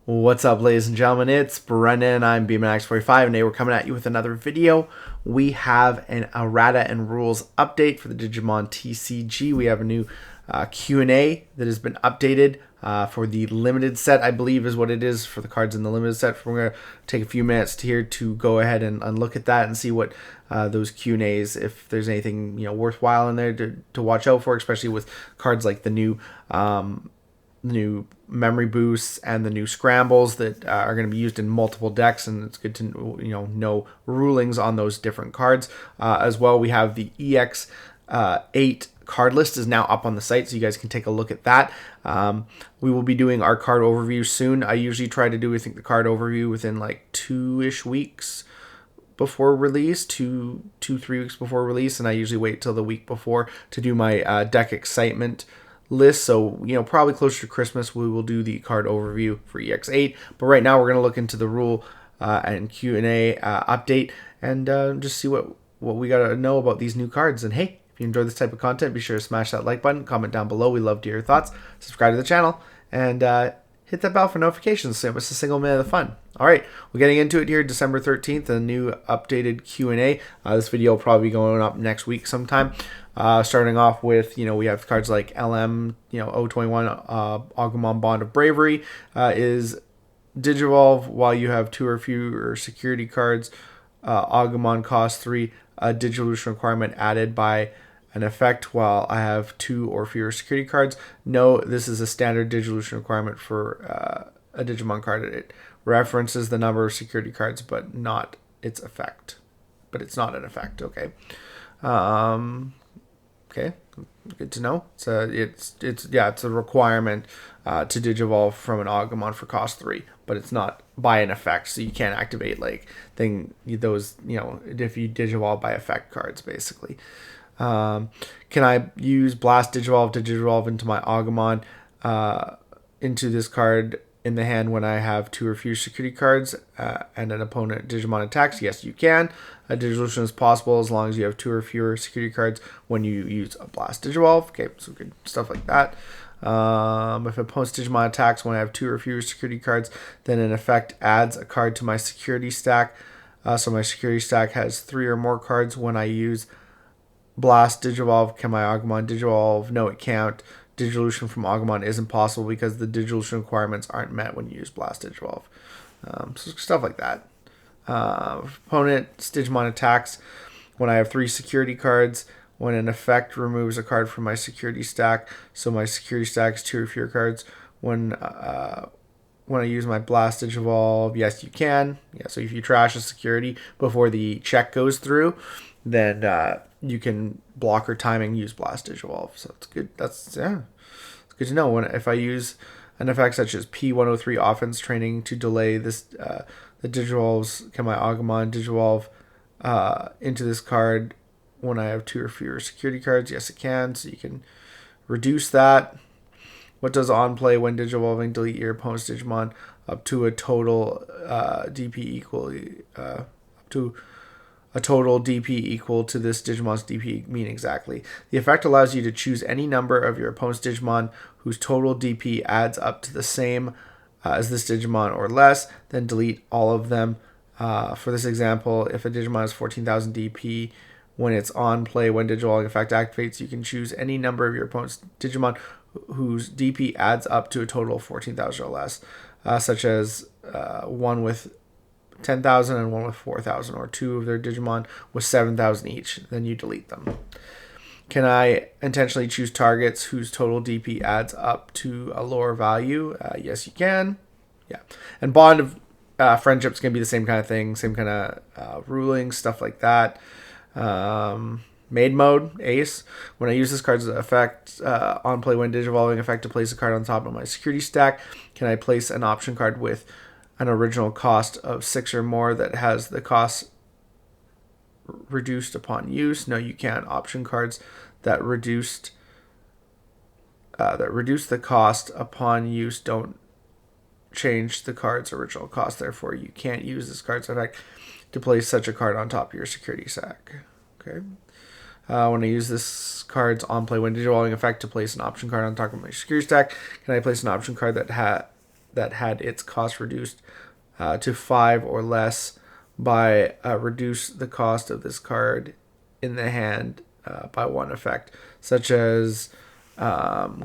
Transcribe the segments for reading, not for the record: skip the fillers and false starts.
What's up, ladies and gentlemen? It's Brendan. I'm BMX45, and today we're coming at you with another video. We have an Errata and rules update for the Digimon TCG. We have a new Q&A that has been updated for the limited set, I believe is what it is for the cards in the limited set. We're going to take a few minutes here to go ahead and look at that and see what those Q&As, if there's anything worthwhile in there to watch out for, especially with cards like the new memory boosts and the new scrambles that are going to be used in multiple decks, and it's good to know rulings on those different cards. As well, we have the EX8 card list is now up on the site, so you guys can take a look at that. We will be doing our card overview soon. I usually try to do, I think, the card overview within like 2-ish weeks before release, 2-3 weeks before release, and I usually wait till the week before to do my deck excitement list. So probably closer to Christmas we will do the card overview for EX8, but right now we're going to look into the rule and Q&A update and just see what we got to know about these new cards. And hey, if you enjoy this type of content, be sure to smash that like button, comment down below, we love to hear your thoughts, subscribe to the channel, and hit that bell for notifications so you don't miss a single minute of the fun. All right, we're getting into it here, December 13th, a new updated Q&A. This video will probably be going up next week sometime. Starting off with, we have cards like LM, 021, Agumon Bond of Bravery is Digivolve while you have 2 or fewer security cards. Agumon costs 3, a Digivolution requirement added by an effect while I have 2 or fewer security cards. No, this is a standard Digivolution requirement for a Digimon card. It references the number of security cards, but not its effect. But it's not an effect, okay? Okay, good to know. So it's a requirement to Digivolve from an Agumon for cost 3, but it's not by an effect, so you can't activate those if you Digivolve by effect cards basically. Can I use Blast Digivolve to Digivolve into my Agumon into this card in the hand when I have 2 or fewer security cards and an opponent Digimon attacks? Yes, you can. A Digivolution is possible as long as you have 2 or fewer security cards when you use a Blast Digivolve. Okay, so good stuff like that. If opponent's Digimon attacks when I have 2 or fewer security cards, then an effect adds a card to my security stack. So my security stack has 3 or more cards when I use Blast Digivolve. Can my Agumon Digivolve? No, it can't. Digivolution from Agumon isn't possible because the Digivolution requirements aren't met when you use Blast Digivolve. So stuff like that. Opponent's Digimon attacks when I have 3 security cards. When an effect removes a card from my security stack, so my security stack is 2 or fewer cards. When I use my Blast Digivolve, yes, you can. Yeah, so if you trash a security before the check goes through, then you can block or timing use Blast Digivolve. So it's good. It's good to know. If I use an effect such as P103 offense training to delay this, the Digivolves, can my Agumon Digivolve into this card when I have 2 or fewer security cards? Yes, it can. So you can reduce that. What does on play when Digivolving delete your opponent's Digimon up to a total DP equally up to a total DP equal to this Digimon's DP mean exactly? The effect allows you to choose any number of your opponent's Digimon whose total DP adds up to the same as this Digimon or less, then delete all of them. For this example, if a Digimon has 14,000 DP when it's on play, when Digivolving effect activates, you can choose any number of your opponent's Digimon whose DP adds up to a total of 14,000 or less, such as one with 10,000 and one with 4,000, or 2 of their Digimon with 7,000 each. Then you delete them. Can I intentionally choose targets whose total DP adds up to a lower value? Yes, you can. Yeah, and Bond of Friendship's gonna be the same kind of thing, same kind of ruling, stuff like that. Maid Mode ACE. When I use this card's effect on play when Digivolving effect to place a card on top of my security stack, can I place an option card with an original cost of 6 or more that has the cost reduced upon use? No, you can't. Option cards that reduce the cost upon use don't change the card's original cost. Therefore, you can't use this card's effect to place such a card on top of your security stack. Okay. When I use this card's on play when Digivolving effect to place an option card on top of my security stack, can I place an option card that that had its cost reduced to 5 or less by reduce the cost of this card in the hand by 1 effect, such as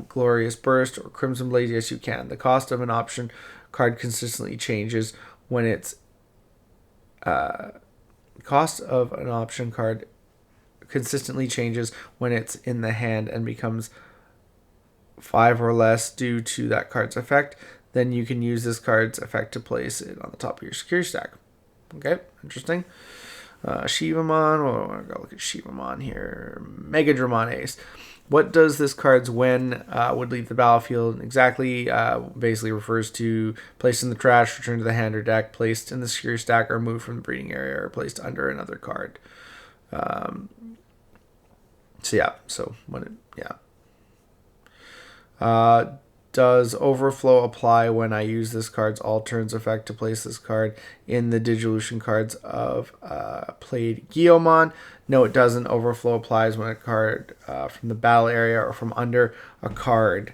Glorious Burst or Crimson Blaze. Yes, you can. The cost of an option card consistently changes when its cost of an option card consistently changes when it's in the hand and becomes 5 or less due to that card's effect. Then you can use this card's effect to place it on the top of your security stack. Okay, interesting. Shivamon, well, I'm gonna look at Shivamon here. Megidramon ACE. What does this card's when would leave the battlefield exactly? Basically refers to placed in the trash, returned to the hand or deck, placed in the security stack, or moved from the breeding area, or placed under another card. Does overflow apply when I use this card's all turns effect to place this card in the Digivolution cards of played Guiomon? No, it doesn't. Overflow applies when a card from the battle area or from under a card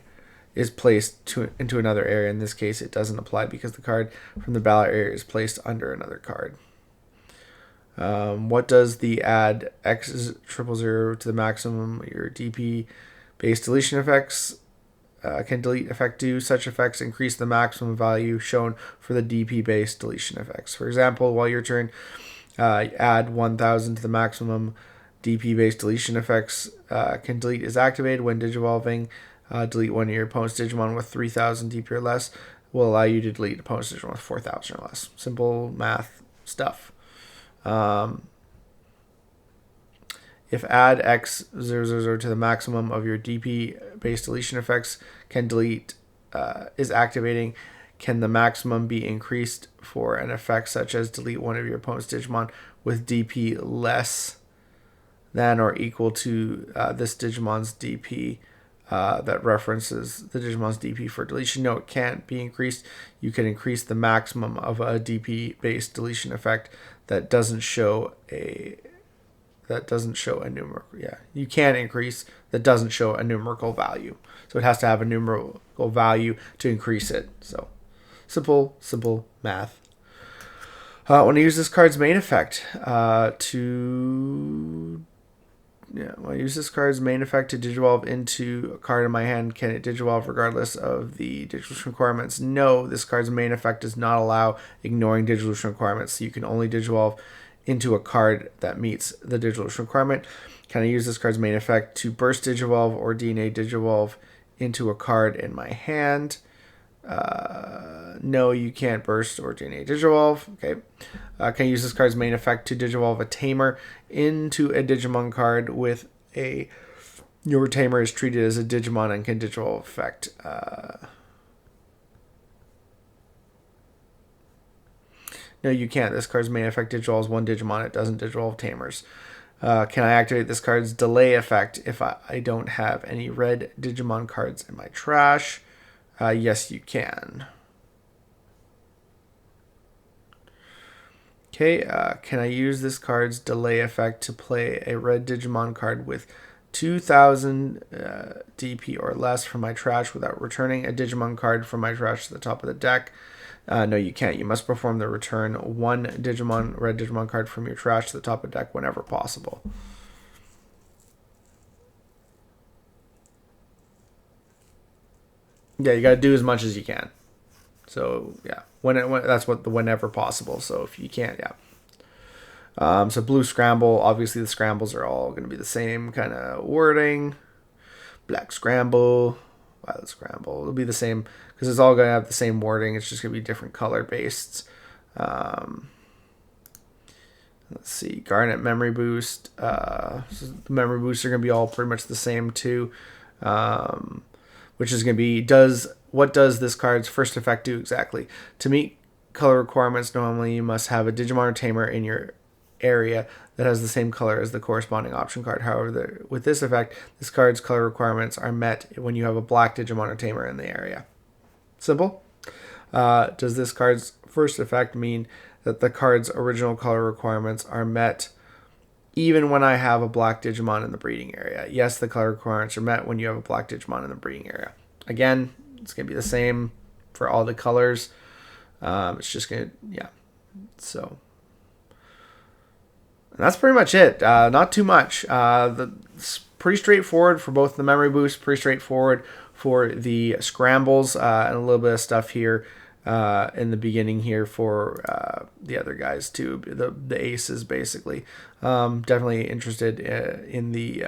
is placed into another area. In this case, it doesn't apply because the card from the battle area is placed under another card. What does the add X000 to the maximum your DP based deletion effects can delete effect do? Such effects increase the maximum value shown for the DP based deletion effects. For example, while your turn, add 1000 to the maximum DP based deletion effects can delete is activated when digivolving. Delete one of your opponent's Digimon with 3000 DP or less will allow you to delete opponent's Digimon with 4000 or less. Simple math stuff. If add X000 to the maximum of your DP based deletion effects can delete is activating, can the maximum be increased for an effect such as delete one of your opponent's Digimon with DP less than or equal to this Digimon's DP that references the Digimon's DP for deletion? No, it can't be increased. You can increase the maximum of a DP based deletion effect that doesn't show a numerical. Yeah, you can increase that doesn't show a numerical value. So it has to have a numerical value to increase it. So simple math. When I use this card's main effect to digivolve into a card in my hand, can it digivolve regardless of the Digivolution requirements? No, this card's main effect does not allow ignoring Digivolution requirements. So you can only digivolve into a card that meets the Digivolution requirement. Can I use this card's main effect to burst digivolve or DNA digivolve into a card in my hand? No, you can't burst or DNA digivolve. Okay. Can I use this card's main effect to digivolve a tamer into a Digimon card with your tamer is treated as a Digimon and can digivolve effect? No, you can't. This card's main effect digivolves one Digimon. It doesn't digivolve tamers. Can I activate this card's delay effect if I don't have any red Digimon cards in my trash? Yes, you can. Okay, can I use this card's delay effect to play a red Digimon card with 2000 DP or less from my trash without returning a Digimon card from my trash to the top of the deck? No, you can't. You must perform the return one red Digimon card from your trash to the top of the deck whenever possible. Yeah, you got to do as much as you can. So yeah, when that's what the whenever possible. So if you can't, yeah. So blue Scramble. Obviously, the Scrambles are all going to be the same kind of wording. Black Scramble, Violet Scramble. It'll be the same because it's all going to have the same wording. It's just going to be different color based. Let's see. Garnet Memory Boost. So the memory boosts are going to be all pretty much the same too. Which is going to be what does this card's first effect do exactly? To meet color requirements, normally you must have a Digimon or Tamer in your area that has the same color as the corresponding option card. However, with this effect, this card's color requirements are met when you have a black Digimon or Tamer in the area. Simple. Does this card's first effect mean that the card's original color requirements are met even when I have a black Digimon in the breeding area? Yes, the color requirements are met when you have a black Digimon in the breeding area. Again, it's going to be the same for all the colors. It's just gonna, yeah. So and that's pretty much it. Not too much. It's pretty straightforward for both the memory boost. Pretty straightforward for the scrambles, and a little bit of stuff here in the beginning here for the other guys too. The aces basically. Definitely interested in the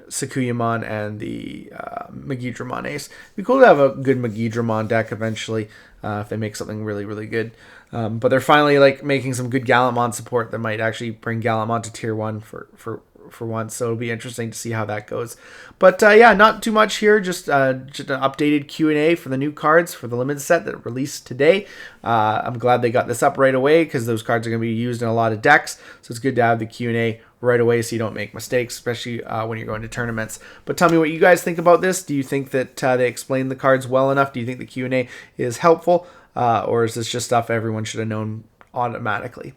Sakuyamon and the Megidramon Ace. It'd be cool to have a good Megidramon deck eventually if they make something really, really good. But they're finally like making some good Gallantmon support that might actually bring Gallantmon to tier 1 for once. So it'll be interesting to see how that goes. But yeah, not too much here. Just an updated Q&A for the new cards for the limited set that released today. I'm glad they got this up right away because those cards are going to be used in a lot of decks. So it's good to have the Q&A right away so you don't make mistakes, especially when you're going to tournaments. But tell me what you guys think about this. Do you think that they explained the cards well enough? Do you think the Q&A is helpful? Or is this just stuff everyone should have known automatically?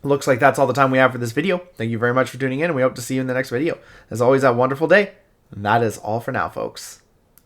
Looks like that's all the time we have for this video. Thank you very much for tuning in, and we hope to see you in the next video. As always, have a wonderful day. And that is all for now, folks.